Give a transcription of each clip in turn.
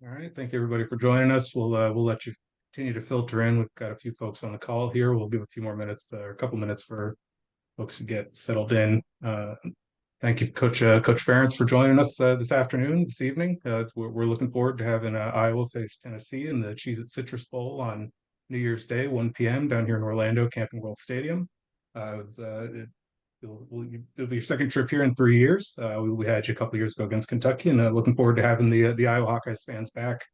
All right. Thank you, everybody, for joining us. We'll let you continue to filter in. We've got a few folks on the call here. We'll give a few more minutes, or a couple minutes for folks to get settled in. Thank you, Coach Ferentz, for joining us this evening. We're looking forward to having Iowa face Tennessee in the Cheez-It Citrus Bowl on New Year's Day, 1 p.m. down here in Orlando, Camping World Stadium. It'll be your second trip here in 3 years. We had you a couple years ago against Kentucky, and looking forward to having the Iowa Hawkeyes fans back.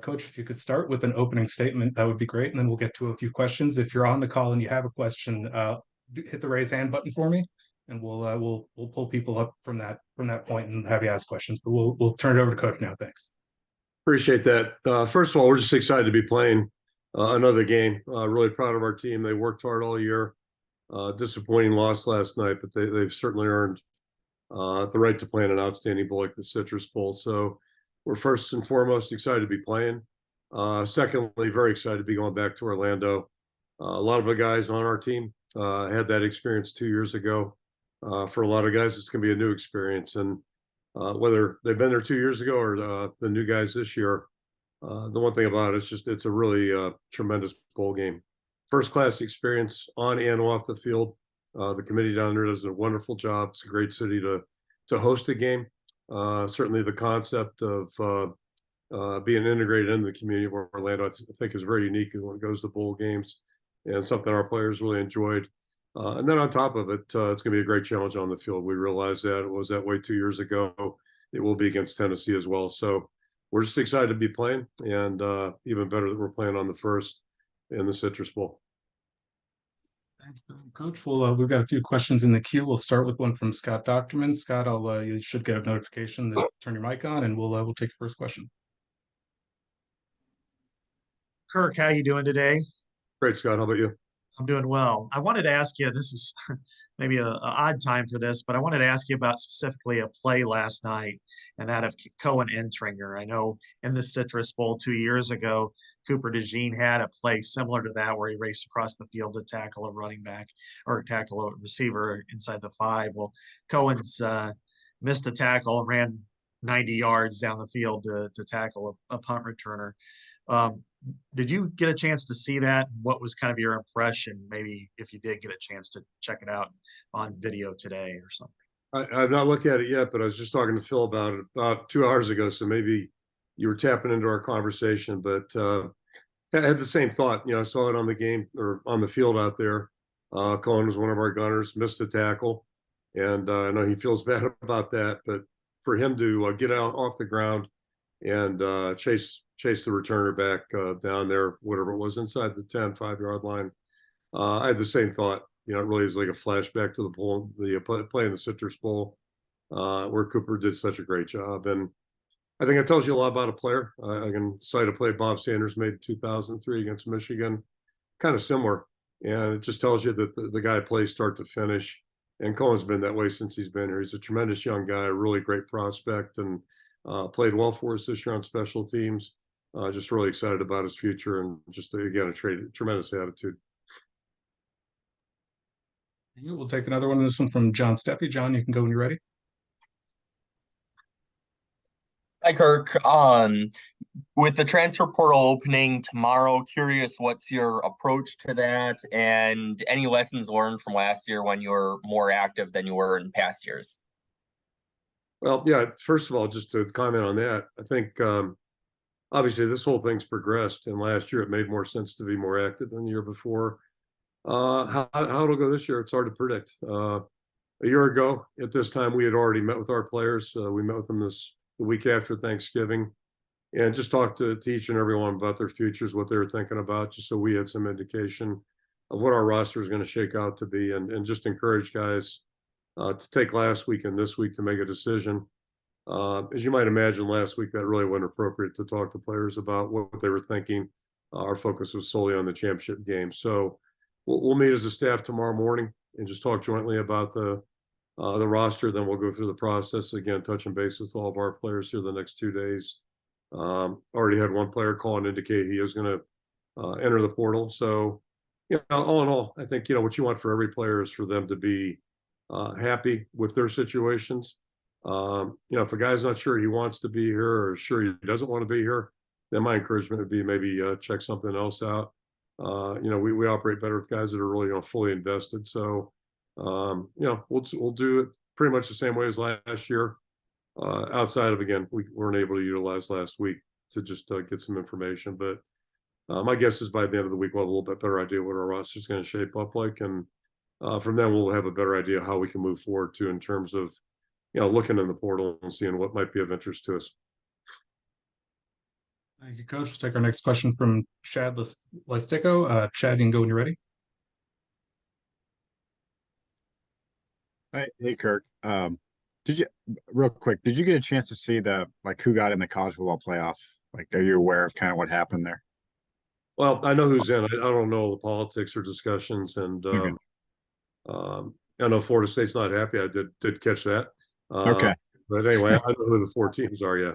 Coach, if you could start with an opening statement, that would be great, and then we'll get to a few questions. If you're on the call and you have a question, hit the raise hand button for me, and we'll pull people up from that point and have you ask questions. But we'll turn it over to Coach now. Thanks. Appreciate that. First of all, we're just excited to be playing another game. Really proud of our team. They worked hard all year. Disappointing loss last night, but they've certainly earned the right to play in an outstanding bowl like the Citrus Bowl. So we're first and foremost excited to be playing. Secondly, very excited to be going back to Orlando. A lot of the guys on our team had that experience 2 years ago. For a lot of guys, it's going to be a new experience. And whether they've been there 2 years ago or the new guys this year, the one thing about it is it's a really tremendous bowl game. First-class experience on and off the field. The committee down there does a wonderful job. It's a great city to host a game. Certainly the concept of being integrated into the community of Orlando, I think, is very unique when it goes to bowl games, and something our players really enjoyed. And then on top of it, it's going to be a great challenge on the field. We realized that it was that way 2 years ago. It will be against Tennessee as well. So we're just excited to be playing, and even better that we're playing on the first in the Citrus Bowl. Thank you, Coach. We've got a few questions in the queue. We'll start with one from Scott Docterman. Scott, you should get a notification to turn your mic on, and we'll take your first question. Kirk, how you doing today? Great, Scott. How about you? I'm doing well. I wanted to ask you, this is maybe a odd time for this, but I wanted to ask you about specifically a play last night, and that of Cohen Entringer. I know in the Citrus Bowl 2 years ago, Cooper DeJean had a play similar to that where he raced across the field to tackle a running back or tackle a receiver inside the 5. Well, Cohen's missed the tackle and ran 90 yards down the field to tackle a punt returner. Did you get a chance to see that? What was kind of your impression, maybe if you did get a chance to check it out on video today or something? I've not looked at it yet, but I was just talking to Phil about it about 2 hours ago. So maybe you were tapping into our conversation, but I had the same thought. I saw it on the game or on the field out there. Cohen was one of our gunners, missed the tackle. And I know he feels bad about that, but for him to get out off the ground and chase the returner back down there, whatever it was, inside the 10, 5-yard line. I had the same thought. It really is like a flashback to the play in the Citrus Bowl, where Cooper did such a great job. And I think it tells you a lot about a player. I can cite a play Bob Sanders made in 2003 against Michigan, kind of similar. And it just tells you that the guy plays start to finish. And Cohen's been that way since he's been here. He's a tremendous young guy, a really great prospect, and played well for us this year on special teams. Just really excited about his future, and just, again, a tremendous attitude. We'll take another one. This one from John Steppe. John, you can go when you're ready. Hi, Kirk. With the transfer portal opening tomorrow, curious what's your approach to that, and any lessons learned from last year when you were more active than you were in past years? Well, yeah, first of all, just to comment on that, I think obviously this whole thing's progressed, and last year it made more sense to be more active than the year before. How it'll go this year, it's hard to predict. A year ago at this time, we had already met with our players. We met with them the week after Thanksgiving, and just talked to each and everyone about their futures, what they were thinking about, just so we had some indication of what our roster is going to shake out to be, and just encourage guys to take last week and this week to make a decision. As you might imagine, last week that really wasn't appropriate to talk to players about what they were thinking. Our focus was solely on the championship game. So we'll meet as a staff tomorrow morning and just talk jointly about the roster. Then we'll go through the process again, touching base with all of our players here the next 2 days. Already had one player call and indicate he is going to enter the portal. So, all in all, I think what you want for every player is for them to be happy with their situations. If a guy's not sure he wants to be here or sure he doesn't want to be here, then my encouragement would be maybe check something else out. We operate better with guys that are really fully invested. So, we'll do it pretty much the same way as last year. Outside of, again, we weren't able to utilize last week to just get some information. But my guess is by the end of the week, we'll have a little bit better idea what our roster is going to shape up like. And from then, we'll have a better idea how we can move forward too in terms of, looking in the portal and seeing what might be of interest to us. Thank you, Coach. We'll take our next question from Chad Lystico. Chad, you can go when you're ready. Hey, Kirk. Did you get a chance to see who got in the college football playoff? Are you aware of kind of what happened there? Well, I know who's in. I don't know the politics or discussions, and Okay. I know Florida State's not happy. I did catch that. Okay. But anyway, I know who the 4 teams are. Yeah.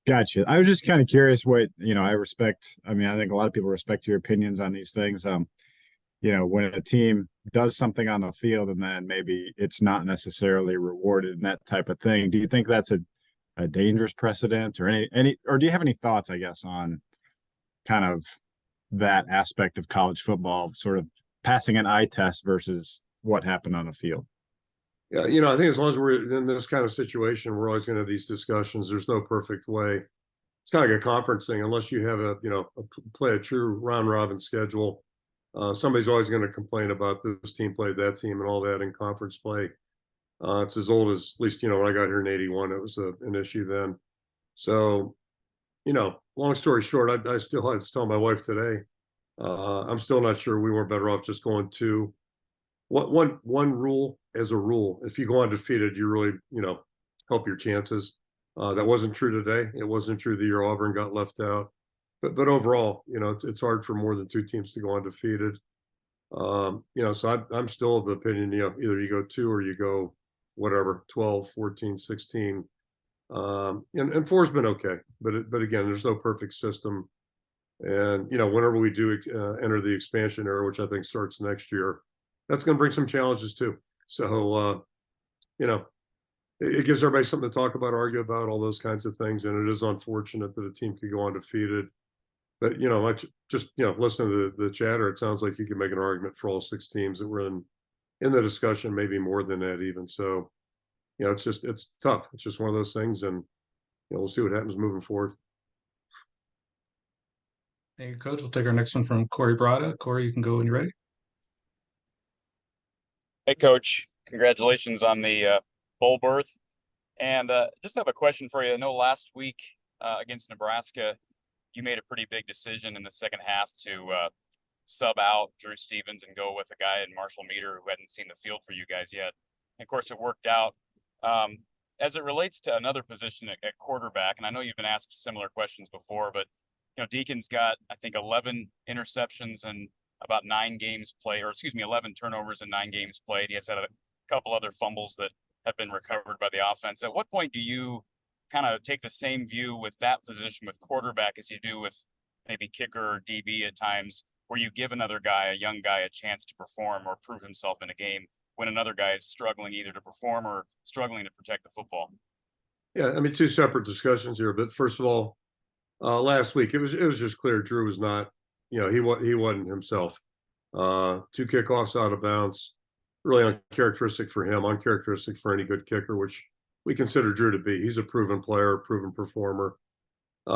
Gotcha. I was just kind of curious I think a lot of people respect your opinions on these things. When a team does something on the field and then maybe it's not necessarily rewarded and that type of thing, do you think that's a dangerous precedent or or do you have any thoughts, I guess, on kind of that aspect of college football, sort of passing an eye test versus what happened on the field? Yeah, I think as long as we're in this kind of situation, we're always going to have these discussions. There's no perfect way. It's kind of like a conference thing. Unless you have play a true round robin schedule, somebody's always going to complain about this team played that team and all that in conference play. It's as old as, at least, when I got here in '81, it was an issue then. So, long story short, I still had to tell my wife today, I'm still not sure we weren't better off just going to one rule as a rule. If you go undefeated, you really, help your chances. That wasn't true today. It wasn't true the year Auburn got left out. But overall, it's hard for more than 2 teams to go undefeated. So I'm still of the opinion, either you go 2 or you go whatever, 12, 14, 16. And 4's been okay. But again, there's no perfect system. And, whenever we do enter the expansion era, which I think starts next year, that's going to bring some challenges too. So, it gives everybody something to talk about, argue about, all those kinds of things. And it is unfortunate that a team could go undefeated. But, just, listening to the chatter, it sounds like you can make an argument for all 6 teams that were in the discussion, maybe more than that even. So, it's tough. It's just one of those things. And, we'll see what happens moving forward. Thank you, Coach. We'll take our next one from Corey Brada. Corey, you can go when you're ready. Hey, Coach. Congratulations on the bowl berth. And just have a question for you. I know last week against Nebraska, you made a pretty big decision in the second half to sub out Drew Stevens and go with a guy in Marshall Meter who hadn't seen the field for you guys yet. And of course, it worked out. As it relates to another position at quarterback, and I know you've been asked similar questions before, but Deacon's got, I think, 11 interceptions and about 9 games played, 11 turnovers in 9 games played. He has had a couple other fumbles that have been recovered by the offense. At what point do you kind of take the same view with that position with quarterback as you do with maybe kicker or DB at times, where you give another guy, a young guy, a chance to perform or prove himself in a game when another guy is struggling either to perform or struggling to protect the football? Yeah, 2 separate discussions here. But first of all, last week it was just clear Drew was not, he wasn't himself. 2 kickoffs out of bounds, really uncharacteristic for him, uncharacteristic for any good kicker, which we consider Drew to be. He's a proven player, proven performer.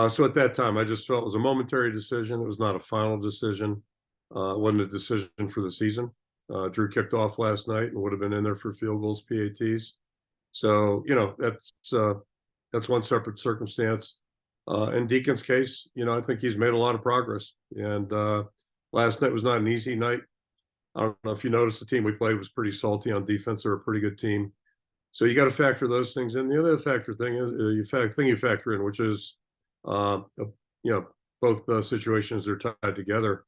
So at that time, I just felt it was a momentary decision. It was not a final decision. It wasn't a decision for the season. Drew kicked off last night and would have been in there for field goals, PATs. So, that's one separate circumstance. In Deacon's case, I think he's made a lot of progress. And last night was not an easy night. I don't know if you noticed the team we played was pretty salty on defense. They're a pretty good team. So you got to factor those things in. The other thing is you factor in, which is, both situations are tied together.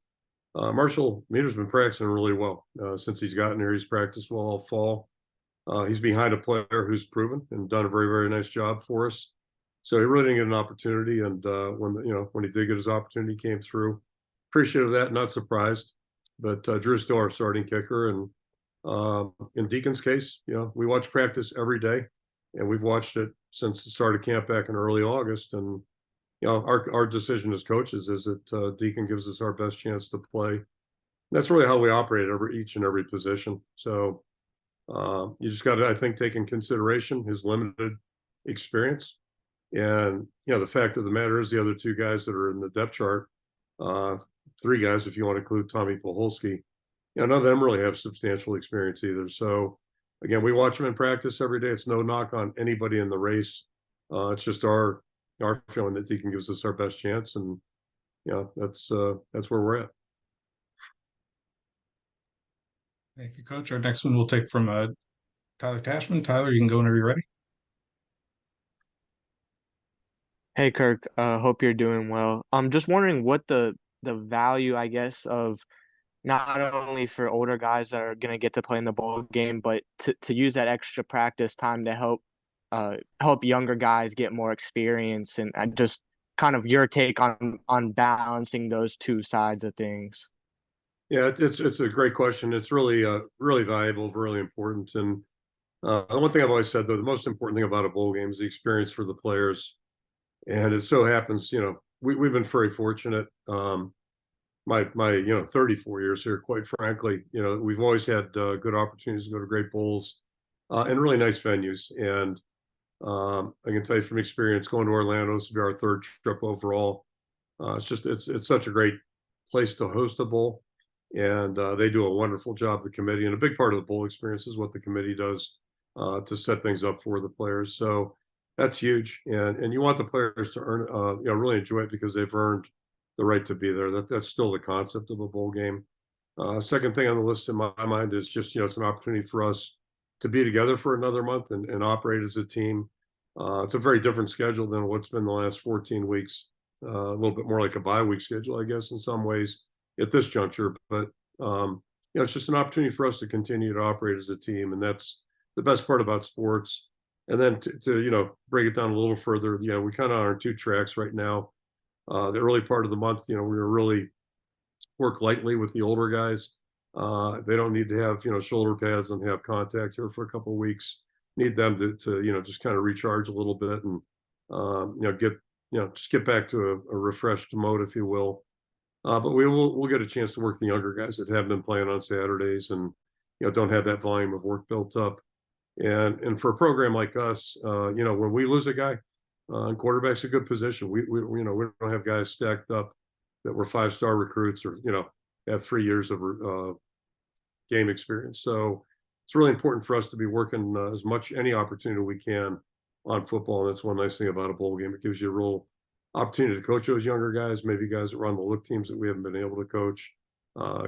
Marshall Meter's been practicing really well since he's gotten here. He's practiced well all fall. He's behind a player who's proven and done a very, very nice job for us. So he really didn't get an opportunity. And when he did get his opportunity, he came through. Appreciative of that, not surprised. But Drew's still our starting kicker. And in Deacon's case, we watch practice every day. and we've watched it since the start of camp back in early August. And our decision as coaches is that Deacon gives us our best chance to play. That's really how we operate each and every position. So you just got to, I think, take in consideration his limited experience. And, the fact of the matter is the other two guys that are in the depth chart, three guys, if you want to include Tommy Polholski, none of them really have substantial experience either. So, again, we watch them in practice every day. It's no knock on anybody in the race. It's just our feeling that Deacon gives us our best chance. And, that's where we're at. Thank you, Coach. Our next one we'll take from Tyler Tashman. Tyler, you can go whenever you're ready. Hey Kirk, hope you're doing well. I'm just wondering what the value, I guess, of not only for older guys that are gonna get to play in the bowl game, but to use that extra practice time to help younger guys get more experience, and just kind of your take on balancing those two sides of things. Yeah, it's a great question. It's really really valuable, really important. And one thing I've always said, though, the most important thing about a bowl game is the experience for the players. And it so happens, we've been very fortunate. My 34 years here, quite frankly, we've always had good opportunities to go to great bowls and really nice venues. And I can tell you from experience, going to Orlando, this will be our third trip overall. It's such a great place to host a bowl, and they do a wonderful job, the committee. And a big part of the bowl experience is what the committee does to set things up for the players. So that's huge, and you want the players to earn, really enjoy it because they've earned the right to be there. That's still the concept of a bowl game. Second thing on the list in my mind is just, it's an opportunity for us to be together for another month and operate as a team. It's a very different schedule than what's been the last 14 weeks. A little bit more like a bye-week schedule, I guess, in some ways at this juncture. But it's just an opportunity for us to continue to operate as a team, and that's the best part about sports. And then to break it down a little further, we kind of are on two tracks right now. The early part of the month, we really work lightly with the older guys. They don't need to have shoulder pads and have contact here for a couple of weeks. Need them to just kind of recharge a little bit and just get back to a refreshed mode, if you will. But we'll get a chance to work the younger guys that haven't been playing on Saturdays and don't have that volume of work built up. And for a program like us, when we lose a guy, and quarterback's a good position. We don't have guys stacked up that were 5-star recruits or have 3 years of game experience. So it's really important for us to be working as much any opportunity we can on football. And that's one nice thing about a bowl game. It gives you a real opportunity to coach those younger guys, maybe guys that run the look teams that we haven't been able to coach,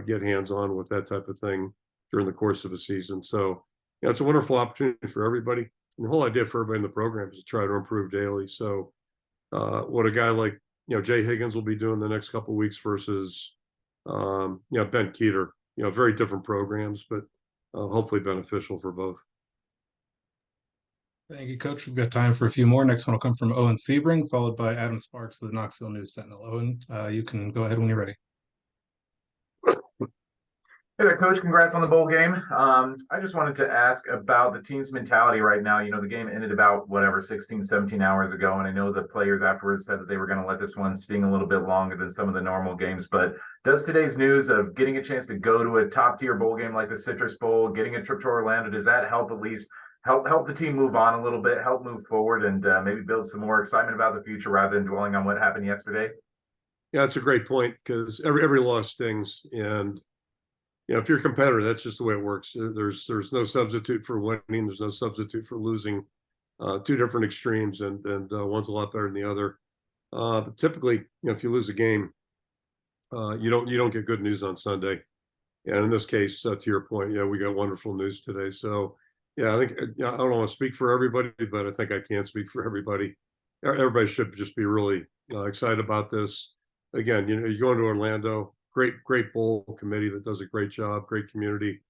get hands-on with that type of thing during the course of a season. So it's a wonderful opportunity for everybody. And the whole idea for everybody in the program is to try to improve daily. So what a guy like, Jay Higgins will be doing the next couple of weeks versus, Ben Keeter, very different programs, but hopefully beneficial for both. Thank you, Coach. We've got time for a few more. Next one will come from Owen Sebring, followed by Adam Sparks of the Knoxville News Sentinel. Owen, you can go ahead when you're ready. Hey there, Coach. Congrats on the bowl game. I just wanted to ask about the team's mentality right now. The game ended about 16, 17 hours ago, and I know the players afterwards said that they were going to let this one sting a little bit longer than some of the normal games. But does today's news of getting a chance to go to a top-tier bowl game like the Citrus Bowl, getting a trip to Orlando, does that help at least help the team move on a little bit, help move forward, and maybe build some more excitement about the future rather than dwelling on what happened yesterday? Yeah, it's a great point because every loss stings. And if you're a competitor, that's just the way it works. There's no substitute for winning. There's no substitute for losing. Two different extremes, and one's a lot better than the other. But typically, if you lose a game, you don't get good news on Sunday. And in this case, to your point, we got wonderful news today. So I think I don't want to speak for everybody, but I think I can speak for everybody. Everybody should just be really excited about this. Again, you're going to Orlando. Great bowl committee that does a great job, great community,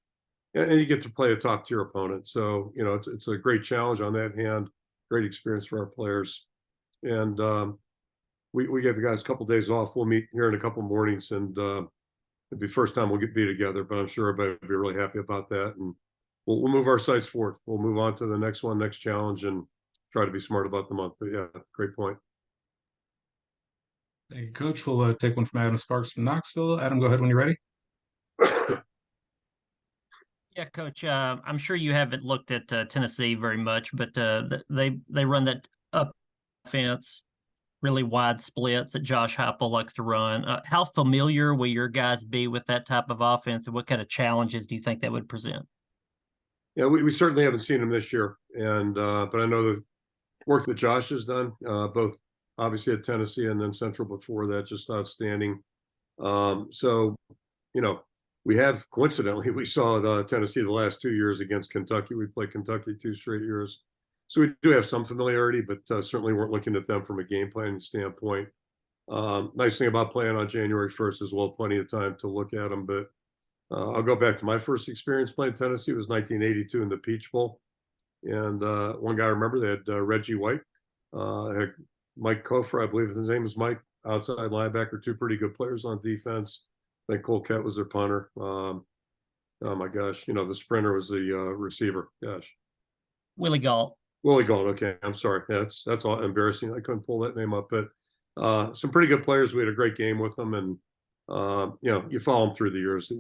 and you get to play a top tier opponent. So it's a great challenge on that hand, great experience for our players, and we gave the guys a couple of days off. We'll meet here in a couple of mornings, and it'll be the first time we'll be together. But I'm sure everybody will be really happy about that. And we'll move our sights forward. We'll move on to the next one, next challenge, and try to be smart about the month. But yeah, great point. Thank you, Coach. We'll take one from Adam Sparks from Knoxville. Adam, go ahead when you're ready. Yeah, Coach. I'm sure you haven't looked at Tennessee very much, but they run that offense, really wide splits that Josh Heupel likes to run. How familiar will your guys be with that type of offense, and what kind of challenges do you think that would present? Yeah, we certainly haven't seen him this year, and but I know the work that Josh has done, both obviously at Tennessee and then Central before that, just outstanding. So, you know, we have coincidentally we saw Tennessee the last 2 years against Kentucky. We played Kentucky 2 straight years, so we do have some familiarity, but certainly weren't looking at them from a game planning standpoint. Nice thing about playing on January 1st as well, plenty of time to look at them. But I'll go back to my first experience playing Tennessee. It was 1982 in the Peach Bowl. And one guy I remember, they had Reggie White, had Mike Kofor, I believe his name is Mike, outside linebacker, 2 pretty good players on defense. I think Cole Kett was their punter. Oh my gosh, the sprinter was the receiver. Gosh, Willie Galt. Willie Galt. Okay, I'm sorry. That's all embarrassing. I couldn't pull that name up, but some pretty good players. We had a great game with them, and you follow them through the years.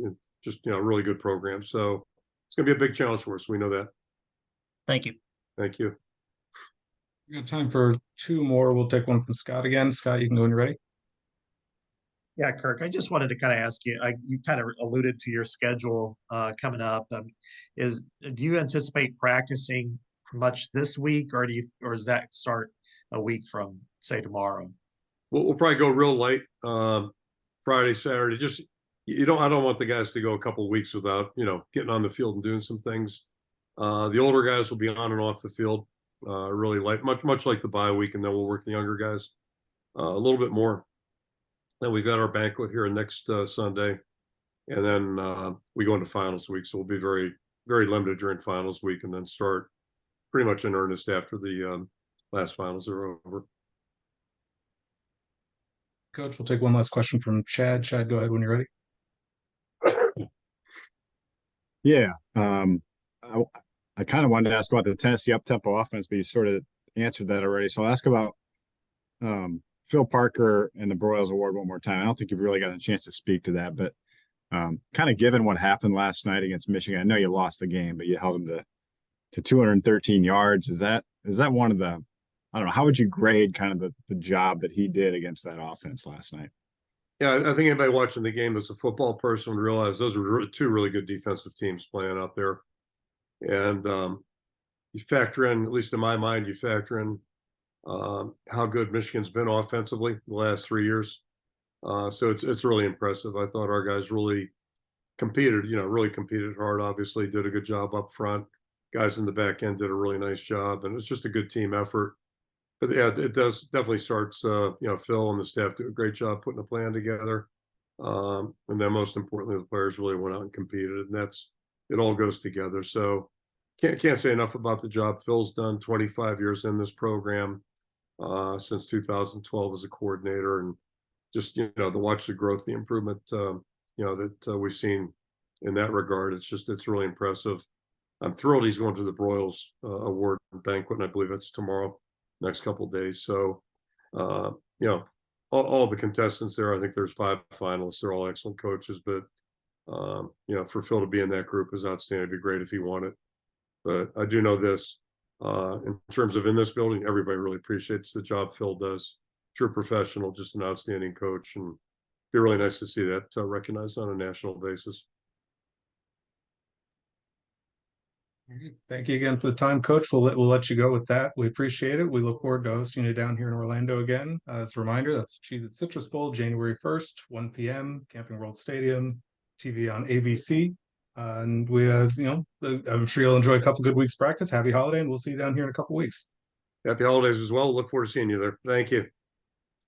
Just really good program. So it's going to be a big challenge for us. We know that. Thank you. Thank you. We got time for 2 more. We'll take one from Scott again. Scott, you can go when you're ready. Yeah, Kirk, I just wanted to kind of ask you, you kind of alluded to your schedule coming up. Do you anticipate practicing much this week, or does that start a week from, say, tomorrow? We'll probably go real light Friday, Saturday. Just I don't want the guys to go a couple of weeks without getting on the field and doing some things. The older guys will be on and off the field really light, much like the bye week, and then we'll work the younger guys a little bit more. Then we've got our banquet here next Sunday, and then we go into finals week. So we'll be very, very limited during finals week, and then start pretty much in earnest after the last finals are over. Coach, we'll take one last question from Chad. Chad, go ahead when you're ready. Yeah. I kind of wanted to ask about the Tennessee up-tempo offense, but you sort of answered that already. So I'll ask about Phil Parker and the Broyles Award one more time. I don't think you've really gotten a chance to speak to that, but kind of given what happened last night against Michigan, I know you lost the game, but you held them to 213 yards. Is that one of the, I don't know, how would you grade kind of the job that he did against that offense last night? Yeah, I think anybody watching the game that's a football person would realize those were 2 really good defensive teams playing out there. And you factor in, at least in my mind, how good Michigan's been offensively the last 3 years. So it's really impressive. I thought our guys really competed hard, obviously, did a good job up front. Guys in the back end did a really nice job, and it was just a good team effort. But yeah, it definitely starts, Phil and the staff do a great job putting a plan together. And then most importantly, the players really went out and competed, and it all goes together. So can't say enough about the job Phil's done. 25 years in this program, since 2012 as a coordinator, and just to watch the growth, the improvement that we've seen in that regard. It's really impressive. I'm thrilled he's going to the Broyles Award banquet, and I believe it's tomorrow, next couple of days. So all the contestants there, I think there's 5 finalists. They're all excellent coaches, but for Phil to be in that group is outstanding. It'd be great if he won it. But I do know this, in terms of in this building, everybody really appreciates the job Phil does. True professional, just an outstanding coach, and it'd be really nice to see that recognized on a national basis. Thank you again for the time, Coach. We'll let you go with that. We appreciate it. We look forward to hosting you down here in Orlando again. As a reminder, that's Cheez-It Citrus Bowl, January 1st, 1 p.m., Camping World Stadium, TV on ABC. And we, I'm sure you'll enjoy a couple good weeks practice. Happy holiday, and we'll see you down here in a couple weeks. Happy holidays as well. Look forward to seeing you there. Thank you.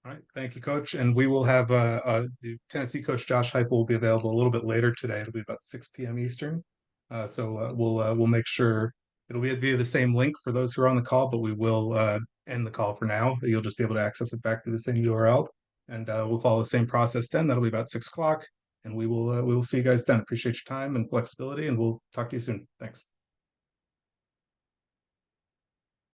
All right, thank you, Coach. And we will have the Tennessee coach Josh Heupel will be available a little bit later today. It'll be about 6 p.m. Eastern. So we'll make sure it'll be via the same link for those who are on the call, but we will end the call for now. You'll just be able to access it back to the same URL, and we'll follow the same process then. That'll be about 6 o'clock, and we will see you guys then. Appreciate your time and flexibility, and we'll talk to you soon. Thanks.